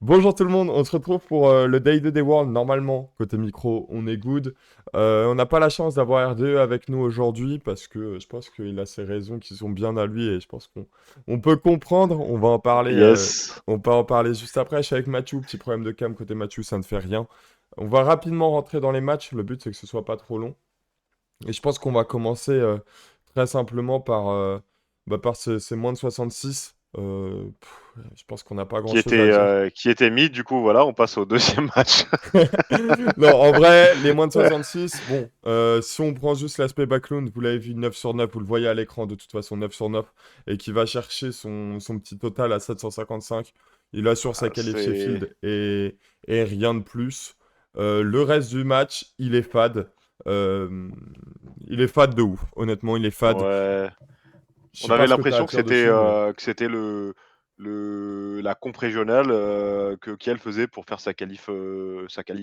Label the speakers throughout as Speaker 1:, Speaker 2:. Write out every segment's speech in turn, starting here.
Speaker 1: Bonjour tout le monde, on se retrouve pour le Day 2 des Worlds. Normalement, côté micro, on est good. On n'a pas la chance d'avoir R2 avec nous aujourd'hui parce que je pense qu'il a ses raisons qui sont bien à lui et je pense qu'on peut comprendre.
Speaker 2: Yes.
Speaker 1: On va en parler juste après. Je suis avec Mathieu, petit problème de cam côté Mathieu, ça ne fait rien. On va rapidement rentrer dans les matchs. Le but, c'est que ce soit pas trop long. Et je pense qu'on va commencer très simplement par ces moins de 66. Je pense qu'on n'a pas grand-chose à dire.
Speaker 2: Qui était mid, du coup, voilà, on passe au deuxième match.
Speaker 1: Non, en vrai, les moins de 66, bon, si on prend juste l'aspect backload, vous l'avez vu 9 sur 9, vous le voyez à l'écran de toute façon 9 sur 9, et qui va chercher son petit total à 755. Il assure sa
Speaker 2: Ah,
Speaker 1: qualif Sheffield et rien de plus. Le reste du match, il est fade. Euh, il est fade de ouf, honnêtement, il est fade.
Speaker 2: Ouais.
Speaker 1: Je
Speaker 2: On
Speaker 1: sais pas
Speaker 2: avait
Speaker 1: ce que tu as à
Speaker 2: l'impression
Speaker 1: dire dessus, mais...
Speaker 2: que c'était la comp régionale que Kiel faisait pour faire sa qualif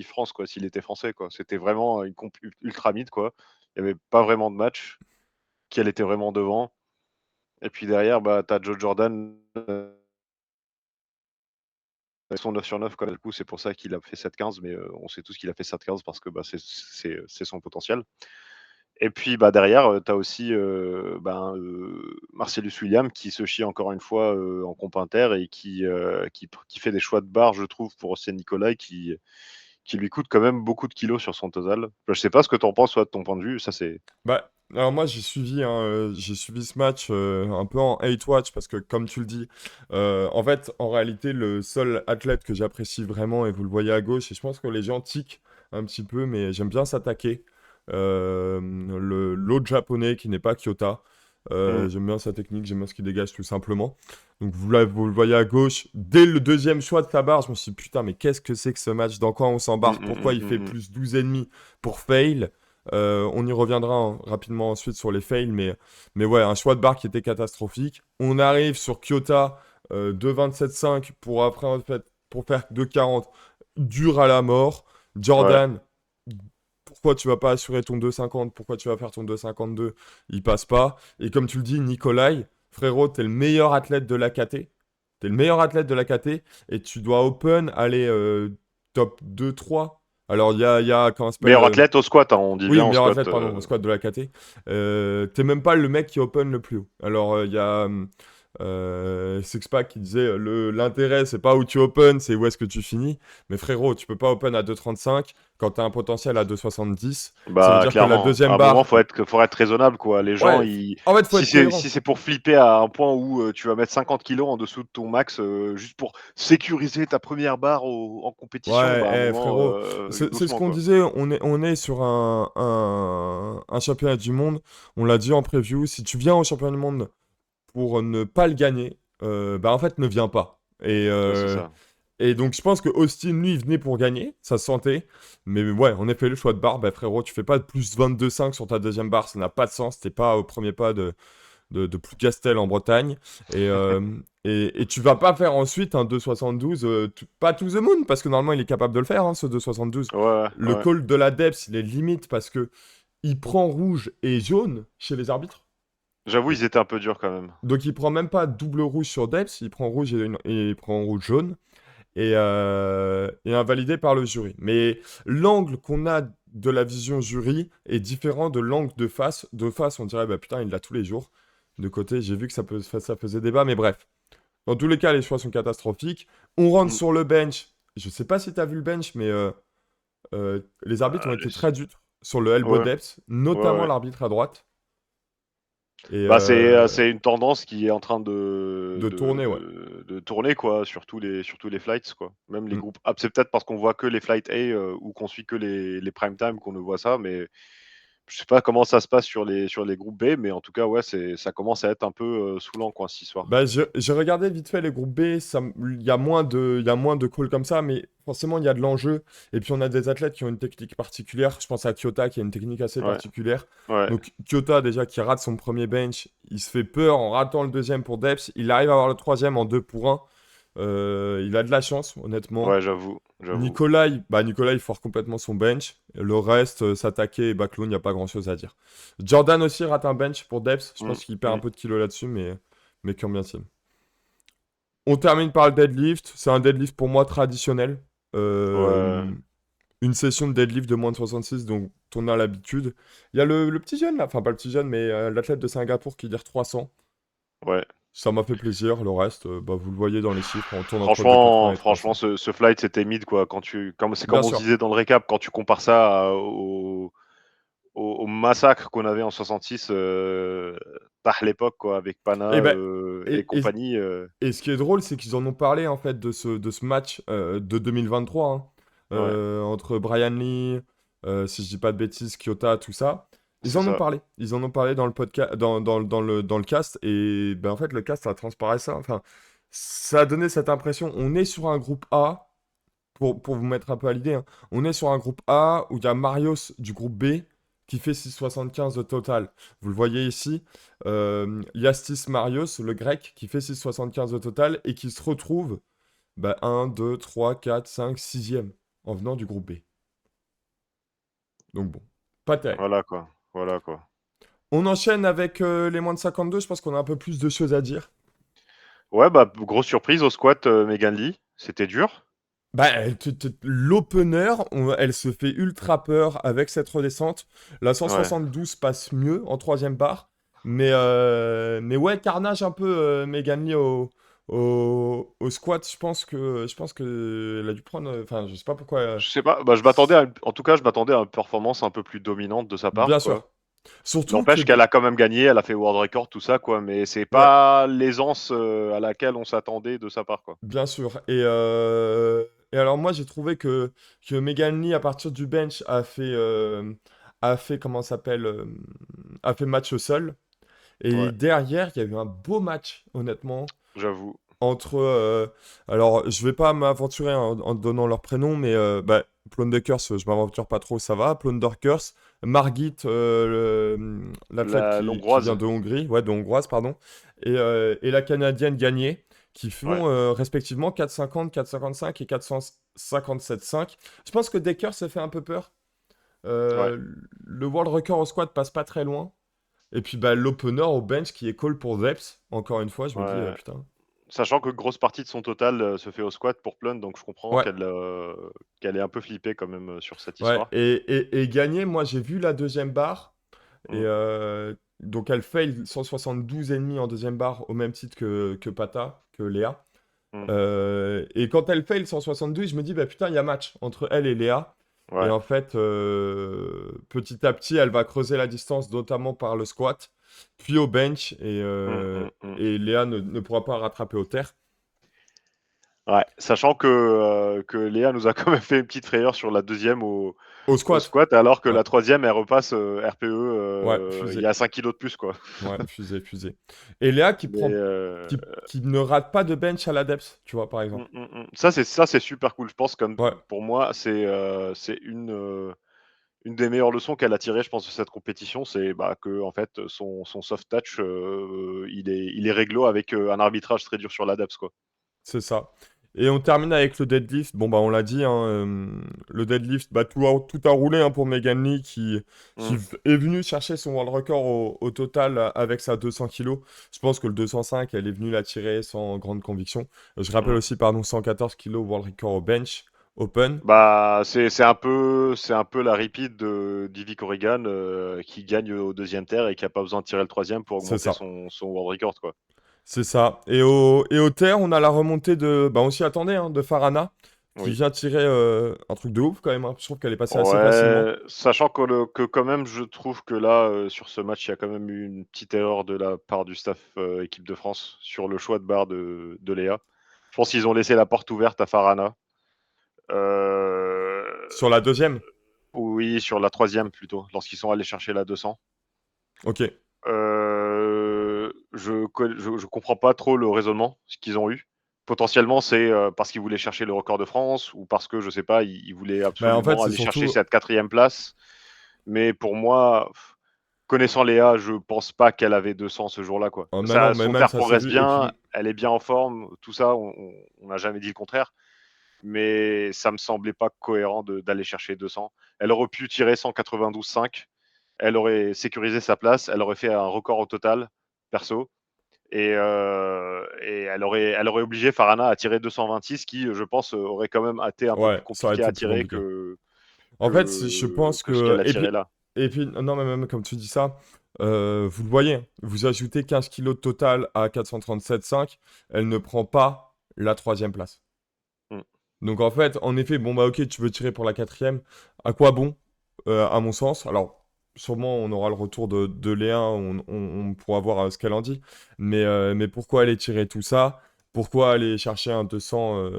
Speaker 2: France, quoi, s'il était français, quoi. C'était vraiment une comp ultra mid, quoi. Il n'y avait pas vraiment de match. Kiel était vraiment devant. Et puis derrière, bah, t'as Joe Jordan avec son 9 sur 9, quoi. Du coup, c'est pour ça qu'il a fait 7-15, mais on sait tous qu'il a fait 7-15 parce que bah, c'est son potentiel. Et puis bah, derrière, tu as aussi Marcellus William qui se chie encore une fois en comp inter et qui fait des choix de barre, je trouve, pour Océan Nicolai qui lui coûte quand même beaucoup de kilos sur son total. Je sais pas ce que tu en penses, toi, de ton point de vue. Ça, c'est.
Speaker 1: Bah, alors moi j'ai suivi ce match un peu en hate watch parce que comme tu le dis, en fait en réalité le seul athlète que j'apprécie vraiment et vous le voyez à gauche et je pense que les gens tiquent un petit peu mais j'aime bien s'attaquer. L'autre japonais qui n'est pas Kyota,
Speaker 2: Mm,
Speaker 1: j'aime bien sa technique, j'aime bien ce qu'il dégage tout simplement. Donc vous le voyez à gauche, dès le deuxième choix de sa barre, je me suis dit putain mais qu'est-ce que c'est que ce match, dans quoi on
Speaker 2: mm,
Speaker 1: s'embarque,
Speaker 2: mm,
Speaker 1: pourquoi
Speaker 2: mm,
Speaker 1: il fait
Speaker 2: mm, mm.
Speaker 1: plus 12 ennemis pour fail. On y reviendra rapidement ensuite sur les fails, mais ouais, un choix de barre qui était catastrophique. On arrive sur Kyota 2,27,5 pour après en fait, pour faire 2,40 dur à la mort.
Speaker 2: Ouais.
Speaker 1: Jordan, pourquoi tu vas pas assurer ton 2,50? Pourquoi tu vas faire ton 2,52? Il passe pas. Et comme tu le dis, Nikolai, frérot, t'es le meilleur athlète de l'AKT. T'es le meilleur athlète de l'AKT et tu dois open aller top 2-3. Alors, il y a comment ça s'appelle
Speaker 2: Meilleur athlète au squat, hein, on dit
Speaker 1: oui,
Speaker 2: bien au
Speaker 1: meilleur
Speaker 2: squat.
Speaker 1: athlète, pardon, au squad de la KT. T'es même pas le mec qui open le plus haut. Alors, il y a Sixpack qui disait l'intérêt, c'est pas où tu open, c'est où est-ce que tu finis. Mais frérot, tu peux pas open à 2,35 quand t'as un potentiel à 2,70. Ça veut
Speaker 2: Bah
Speaker 1: dire que la
Speaker 2: clairement, à
Speaker 1: deuxième
Speaker 2: un moment
Speaker 1: barre.
Speaker 2: faut être raisonnable, quoi. Les gens,
Speaker 1: Ouais, en fait, faut être
Speaker 2: si
Speaker 1: cohérent.
Speaker 2: c'est pour flipper à un point où tu vas mettre 50 kilos en dessous de ton max juste pour sécuriser ta première barre en compétition,
Speaker 1: Ouais,
Speaker 2: bah à un moment
Speaker 1: frérot, c'est ce
Speaker 2: doucement,
Speaker 1: qu'on
Speaker 2: quoi.
Speaker 1: disait, on est sur un championnat du monde. On l'a dit en preview, si tu viens au championnat du monde pour ne pas le gagner, bah en fait, ne viens pas.
Speaker 2: Ouais, c'est ça.
Speaker 1: Et donc, je pense que Austin, lui, il venait pour gagner, ça se sentait. Mais ouais, en effet, le choix de barre, bah frérot, tu fais pas de plus 22,5 sur ta deuxième barre, ça n'a pas de sens. T'es pas au premier pas de Plougastel en Bretagne. Et, euh, et tu vas pas faire ensuite un 2,72, pas to the moon, parce que normalement, il est capable de le faire, hein, ce 2,72.
Speaker 2: Ouais, ouais,
Speaker 1: Le
Speaker 2: ouais.
Speaker 1: call de la depth, il est limite parce que il prend rouge et jaune chez les arbitres.
Speaker 2: J'avoue, ils étaient un peu durs quand même.
Speaker 1: Donc il prend même pas double rouge sur Depth, il prend rouge et il prend rouge jaune et invalidé par le jury. Mais l'angle qu'on a de la vision jury est différent de l'angle de face. De face, on dirait bah putain, il l'a tous les jours. De côté, j'ai vu que ça faisait débat, mais bref. Dans tous les cas, les choix sont catastrophiques. On rentre
Speaker 2: Mm.
Speaker 1: sur le bench. Je sais pas si tu as vu le bench, mais les arbitres ont
Speaker 2: Ah,
Speaker 1: été très durs sur le elbow
Speaker 2: ouais,
Speaker 1: depth,
Speaker 2: ouais,
Speaker 1: notamment
Speaker 2: ouais.
Speaker 1: l'arbitre à droite. Et
Speaker 2: Bah c'est une tendance qui est en train
Speaker 1: de tourner, ouais.
Speaker 2: de tourner, quoi, sur tous les flights, quoi. Même les
Speaker 1: Mm.
Speaker 2: groupes. Ah, c'est peut-être parce qu'on voit que les flights A ou qu'on suit que les prime time qu'on ne voit ça, mais je sais pas comment ça se passe sur les groupes B, mais en tout cas, ouais, ça commence à être un peu saoulant, quoi, cette histoire.
Speaker 1: Bah, j'ai regardé vite fait les groupes B, il y a il y a moins de calls comme ça, mais forcément il y a de l'enjeu. Et puis on a des athlètes qui ont une technique particulière. Je pense à Kyota qui a une technique assez
Speaker 2: Ouais,
Speaker 1: particulière.
Speaker 2: ouais.
Speaker 1: Donc Kyota déjà qui rate son premier bench, il se fait peur en ratant le deuxième pour Depth. Il arrive à avoir le troisième en 2 pour un. Il a de la chance, honnêtement.
Speaker 2: Ouais, j'avoue, j'avoue.
Speaker 1: Nikolai il foire complètement son bench. Le reste, s'attaquer et backload, il n'y a pas grand-chose à dire. Jordan aussi rate un bench pour Depth. Je
Speaker 2: Mm,
Speaker 1: pense qu'il perd un
Speaker 2: mm.
Speaker 1: peu de kilos là-dessus, mais quand bien même. On termine par le deadlift. C'est un deadlift pour moi traditionnel.
Speaker 2: Ouais,
Speaker 1: Euh, une session de deadlift de moins de 66, donc on a l'habitude. Il y a le petit jeune là, enfin pas le petit jeune, mais l'athlète de Singapour qui dire 300.
Speaker 2: ouais.
Speaker 1: Ça m'a fait plaisir. Le reste, bah, vous le voyez dans les chiffres, on tourne entre 2,80
Speaker 2: Franchement,
Speaker 1: et
Speaker 2: franchement,
Speaker 1: 300.
Speaker 2: ce flight c'était mid quoi. C'est
Speaker 1: Bien
Speaker 2: comme on se
Speaker 1: sûr.
Speaker 2: disait dans le récap, quand tu compares ça au massacre qu'on avait en 66 par l'époque quoi, avec Pana
Speaker 1: Et, ben,
Speaker 2: et
Speaker 1: et, et,
Speaker 2: compagnie.
Speaker 1: et ce qui est drôle, c'est qu'ils en ont parlé en fait de ce match de 2023 hein,
Speaker 2: Ouais,
Speaker 1: entre Brian Lee, si je dis pas de bêtises, Kyota, tout ça. Ils
Speaker 2: c'est
Speaker 1: en ont
Speaker 2: ça.
Speaker 1: parlé. Ils en ont parlé dans le podcast, dans le cast. Et ben, en fait, le cast, ça transparaît ça. Enfin, ça a donné cette impression. On est sur un groupe A, pour vous mettre un peu à l'idée, hein. On est sur un groupe A où il y a Marius du groupe B qui fait 6,75 de total. Vous le voyez ici. Yastis Marius, le grec, qui fait 6,75 de total et qui se retrouve bah, 1, 2, 3, 4, 5, 6e en venant du groupe B. Donc bon, pas terrible.
Speaker 2: Voilà quoi. Voilà quoi.
Speaker 1: On enchaîne avec les moins de 52. Je pense qu'on a un peu plus de choses à dire.
Speaker 2: Ouais, bah grosse surprise au squat, Megan Lee, c'était dur.
Speaker 1: Bah, l'opener, elle se fait ultra peur avec cette redescente. La
Speaker 2: Ouais.
Speaker 1: 172 passe mieux en troisième barre. Mais ouais, carnage un peu Megan Lee au squat. Je pense que elle a dû prendre. Enfin, je sais pas pourquoi.
Speaker 2: Je sais pas, bah, je m'attendais à en tout cas, je m'attendais à une performance un peu plus dominante de sa part,
Speaker 1: Bien
Speaker 2: quoi.
Speaker 1: sûr. Surtout que.
Speaker 2: N'empêche qu'elle a quand même gagné, elle a fait world record, tout ça, quoi, mais c'est
Speaker 1: Ouais,
Speaker 2: pas l'aisance, à laquelle on s'attendait de sa part, quoi.
Speaker 1: bien sûr. Et alors, moi, j'ai trouvé que Megan Lee, à partir du bench, a fait comment ça s'appelle a fait match seul. Et
Speaker 2: Ouais,
Speaker 1: derrière, il y a eu un beau match, honnêtement,
Speaker 2: j'avoue.
Speaker 1: entre... alors, je vais pas m'aventurer en donnant leur prénom, mais bah, Plundekers, je m'aventure pas trop, ça va. Plunderkers, Margit, l'athlète
Speaker 2: La
Speaker 1: qui vient
Speaker 2: l'hongroise,
Speaker 1: de Hongrie, ouais, de Hongroise, pardon, et la Canadienne Gagné, qui
Speaker 2: ouais,
Speaker 1: font respectivement 4,50, 4,55 et 457,5. Je pense que Decker s'est fait un peu peur.
Speaker 2: ouais,
Speaker 1: Euh, le world record au squat passe pas très loin. Et puis bah, l'opener au bench qui est call pour Veps. Encore une fois, je me dis,
Speaker 2: ouais.
Speaker 1: putain.
Speaker 2: Sachant que grosse partie de son total, se fait au squat pour Plund, donc je comprends
Speaker 1: Ouais,
Speaker 2: qu'elle est un peu flippée quand même, sur cette
Speaker 1: ouais.
Speaker 2: histoire.
Speaker 1: Et gagner, moi j'ai vu la deuxième barre. Et
Speaker 2: Mmh,
Speaker 1: donc elle fail 172,5 en deuxième barre au même titre que Pata, que Léa.
Speaker 2: mmh,
Speaker 1: Et quand elle fail 172, je me dis, bah putain, il y a match entre elle et Léa. Et
Speaker 2: ouais.
Speaker 1: en fait, petit à petit, elle va creuser la distance, notamment par le squat, puis au bench. Et,
Speaker 2: Mmh,
Speaker 1: euh,
Speaker 2: mmh, mmh.
Speaker 1: et Léa ne pourra pas rattraper au terre.
Speaker 2: Ouais, sachant que Léa nous a quand même fait une petite frayeur sur la deuxième
Speaker 1: Au
Speaker 2: au
Speaker 1: squat.
Speaker 2: squat, alors que
Speaker 1: Ouais.
Speaker 2: la troisième elle repasse, RPE,
Speaker 1: Ouais,
Speaker 2: il y
Speaker 1: fusée.
Speaker 2: a 5 kilos de plus, quoi.
Speaker 1: Ouais, fusée, fusée. Et Léa qui
Speaker 2: Mais
Speaker 1: prend, qui ne rate pas de bench à la depth, tu vois, par
Speaker 2: mmh,
Speaker 1: exemple.
Speaker 2: mmh, mmh. Ça c'est super cool. Je pense comme
Speaker 1: Ouais,
Speaker 2: pour moi, c'est une des meilleures leçons qu'elle a tirées, je pense, de cette compétition. C'est, bah, qu'en fait, son soft touch, il est réglo avec, un arbitrage très dur sur la depth, quoi.
Speaker 1: c'est ça. Et on termine avec le deadlift. Bon, bah, on l'a dit, hein, le deadlift, bah, tout a roulé hein, pour Megan Lee qui
Speaker 2: Mmh,
Speaker 1: est venue chercher son world record au total avec sa 200 kilos. Je pense que le 205, elle est venue la tirer sans grande conviction. Je rappelle
Speaker 2: mmh.
Speaker 1: aussi, pardon, 114 kilos world record au bench, open.
Speaker 2: Bah, c'est un peu la repeat de d'Ivy Corrigan, qui gagne au deuxième terre et qui a pas besoin de tirer le troisième pour
Speaker 1: C'est
Speaker 2: augmenter
Speaker 1: ça.
Speaker 2: son world record, quoi.
Speaker 1: C'est ça. Et au terre, on a la remontée de. Bah, on s'y attendait, hein, de Farana, qui
Speaker 2: Oui.
Speaker 1: vient tirer un truc de ouf quand même, hein. Je trouve qu'elle est passée assez facilement.
Speaker 2: Ouais, sachant que quand même, je trouve que là, sur ce match, il y a quand même eu une petite erreur de la part du staff, équipe de France sur le choix de barre de Léa. Je pense qu'ils ont laissé la porte ouverte à Farana. Heu,
Speaker 1: Sur la deuxième.
Speaker 2: oui, sur la troisième plutôt, lorsqu'ils sont allés chercher la 200.
Speaker 1: Ok.
Speaker 2: Je comprends pas trop le raisonnement, ce qu'ils ont eu. Potentiellement, c'est, parce qu'ils voulaient chercher le record de France ou parce que, je sais pas, ils voulaient
Speaker 1: Bah, en fait,
Speaker 2: absolument
Speaker 1: c'est
Speaker 2: aller chercher
Speaker 1: surtout.
Speaker 2: cette quatrième place. Mais pour moi, connaissant Léa, je pense pas qu'elle avait 200 ce jour-là, quoi.
Speaker 1: Oh, mais non,
Speaker 2: Ça,
Speaker 1: mais
Speaker 2: son
Speaker 1: même
Speaker 2: terre
Speaker 1: ça s'est
Speaker 2: progresse
Speaker 1: vu. Et
Speaker 2: bien,
Speaker 1: puis.
Speaker 2: elle est bien en forme, tout ça, on n'a jamais dit le contraire. Mais ça me semblait pas cohérent d'aller chercher 200. Elle aurait pu tirer 192,5. Elle aurait sécurisé sa place. Elle aurait fait un record au total, perso. Et elle aurait obligé Farhana à tirer 226, qui, je pense, aurait quand même été un peu plus
Speaker 1: Ouais, ça aurait
Speaker 2: compliqué
Speaker 1: été
Speaker 2: à
Speaker 1: plus
Speaker 2: tirer
Speaker 1: compliqué.
Speaker 2: que,
Speaker 1: En fait, je pense
Speaker 2: ce qu'elle
Speaker 1: que.
Speaker 2: a tiré là.
Speaker 1: Et puis, non, mais même comme tu dis ça, vous le voyez, hein, vous ajoutez 15 kilos de total à 437,5, elle ne prend pas la troisième place.
Speaker 2: Mm.
Speaker 1: Donc en fait, en effet, bon bah ok, tu veux tirer pour la quatrième, à quoi bon, à mon sens? Alors, sûrement on aura le retour de Léa, on pourra voir ce qu'elle en dit, mais pourquoi aller tirer tout ça? Pourquoi aller chercher un 200,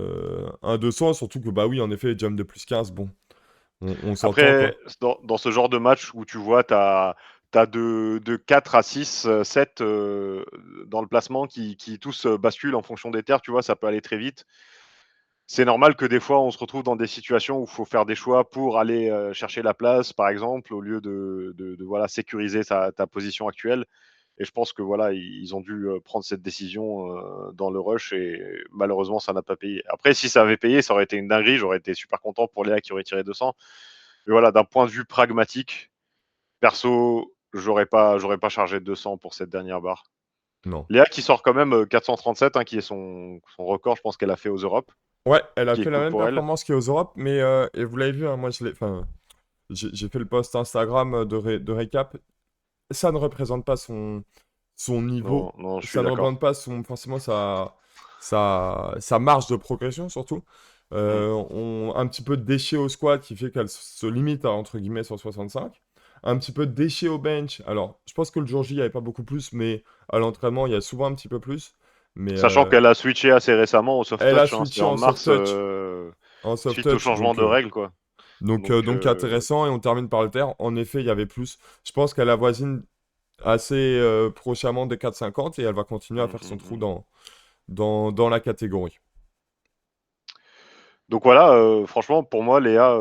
Speaker 1: surtout que bah oui, en effet, jump de plus 15, bon, on s'entend
Speaker 2: Après,
Speaker 1: quoi.
Speaker 2: dans ce genre de match où tu vois, tu as de 4 à 6, 7 dans le placement qui tous basculent en fonction des terres, tu vois, ça peut aller très vite. C'est normal que des fois, on se retrouve dans des situations où il faut faire des choix pour aller chercher la place, par exemple, au lieu de voilà, sécuriser ta position actuelle. Et je pense que voilà, ils ont dû prendre cette décision dans le rush et malheureusement, ça n'a pas payé. Après, si ça avait payé, ça aurait été une dinguerie. J'aurais été super content pour Léa qui aurait tiré 200. Mais voilà, d'un point de vue pragmatique, perso, j'aurais pas chargé de 200 pour cette dernière barre.
Speaker 1: Non.
Speaker 2: Léa qui sort quand même 437, hein, qui est son record, je pense qu'elle a fait aux Europes,
Speaker 1: Ouais, elle a
Speaker 2: qui est
Speaker 1: fait la
Speaker 2: cool
Speaker 1: même
Speaker 2: pour elle.
Speaker 1: performance qu'aux Europes, mais et vous l'avez vu, hein, moi enfin, j'ai fait le post Instagram de récap. Ça ne représente pas son
Speaker 2: Non,
Speaker 1: niveau,
Speaker 2: non, je suis
Speaker 1: ça ne
Speaker 2: d'accord.
Speaker 1: représente pas forcément sa marge de progression surtout.
Speaker 2: Mm.
Speaker 1: Un petit peu de déchet au squat qui fait qu'elle se limite à entre guillemets 165. Un petit peu de déchet au bench. Alors, je pense que le jour J, il n'y avait pas beaucoup plus, mais à l'entraînement, il y a souvent un petit peu plus. Mais
Speaker 2: Sachant qu'elle a switché assez récemment au soft
Speaker 1: elle a
Speaker 2: touch, hein, c'était
Speaker 1: switché
Speaker 2: en
Speaker 1: en soft
Speaker 2: mars,
Speaker 1: touch. En soft
Speaker 2: suite au
Speaker 1: touch,
Speaker 2: changement de règles, quoi. Donc,
Speaker 1: intéressant, et on termine par le terre. En effet, il y avait plus. Je pense qu'elle avoisine assez prochainement des 4,50 et elle va continuer à
Speaker 2: mm,
Speaker 1: faire son
Speaker 2: mm,
Speaker 1: trou
Speaker 2: mm.
Speaker 1: dans la catégorie.
Speaker 2: Donc voilà, franchement, pour moi, Léa,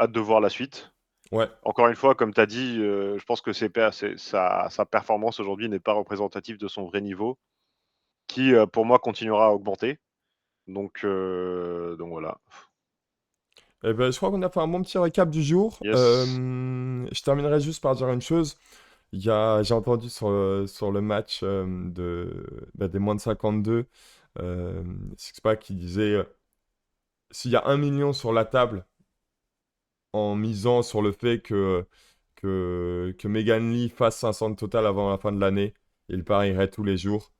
Speaker 2: hâte de voir la suite.
Speaker 1: Ouais,
Speaker 2: Encore une fois, comme tu as dit, je pense que sa performance aujourd'hui n'est pas représentative de son vrai niveau, qui, pour moi, continuera à augmenter. Donc voilà.
Speaker 1: et ben, je crois qu'on a fait un bon petit récap du jour.
Speaker 2: Yes.
Speaker 1: Je terminerai juste par dire une chose. J'ai entendu sur le match des moins de 52, Sixpack qui disait s'il y a 1 million sur la table en misant sur le fait que Megan Lee fasse 500 de total avant la fin de l'année, il parierait tous les jours.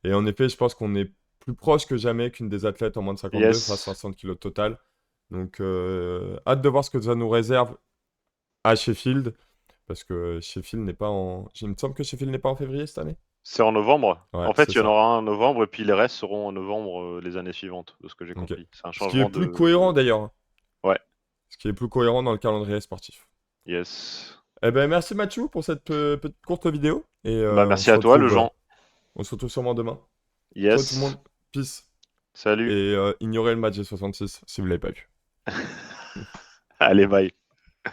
Speaker 1: Et en effet, je pense qu'on est plus proche que jamais qu'une des athlètes en moins de 52 fasse
Speaker 2: Yes.
Speaker 1: 500 kilos de total. Donc, hâte de voir ce que ça nous réserve à Sheffield. Parce que Sheffield n'est pas en. Il me semble que Sheffield n'est pas en février cette année.
Speaker 2: C'est en novembre.
Speaker 1: Ouais,
Speaker 2: En
Speaker 1: c'est
Speaker 2: fait, il y en
Speaker 1: ça.
Speaker 2: aura un en novembre et puis les restes seront en novembre les années suivantes, de ce que j'ai
Speaker 1: Ok.
Speaker 2: compris. C'est un
Speaker 1: Ce qui est
Speaker 2: changement
Speaker 1: plus cohérent
Speaker 2: de.
Speaker 1: d'ailleurs, hein.
Speaker 2: Ouais.
Speaker 1: Ce qui est plus cohérent dans le calendrier sportif.
Speaker 2: Yes.
Speaker 1: Eh ben, merci Mathieu pour cette petite courte vidéo. Et
Speaker 2: Bah, merci à toi, le Jean.
Speaker 1: on se retrouve sûrement demain. Ciao tout le
Speaker 2: Yes.
Speaker 1: monde. Peace.
Speaker 2: Salut.
Speaker 1: Et ignorez le match G66 si vous l'avez pas vu.
Speaker 2: Allez, bye.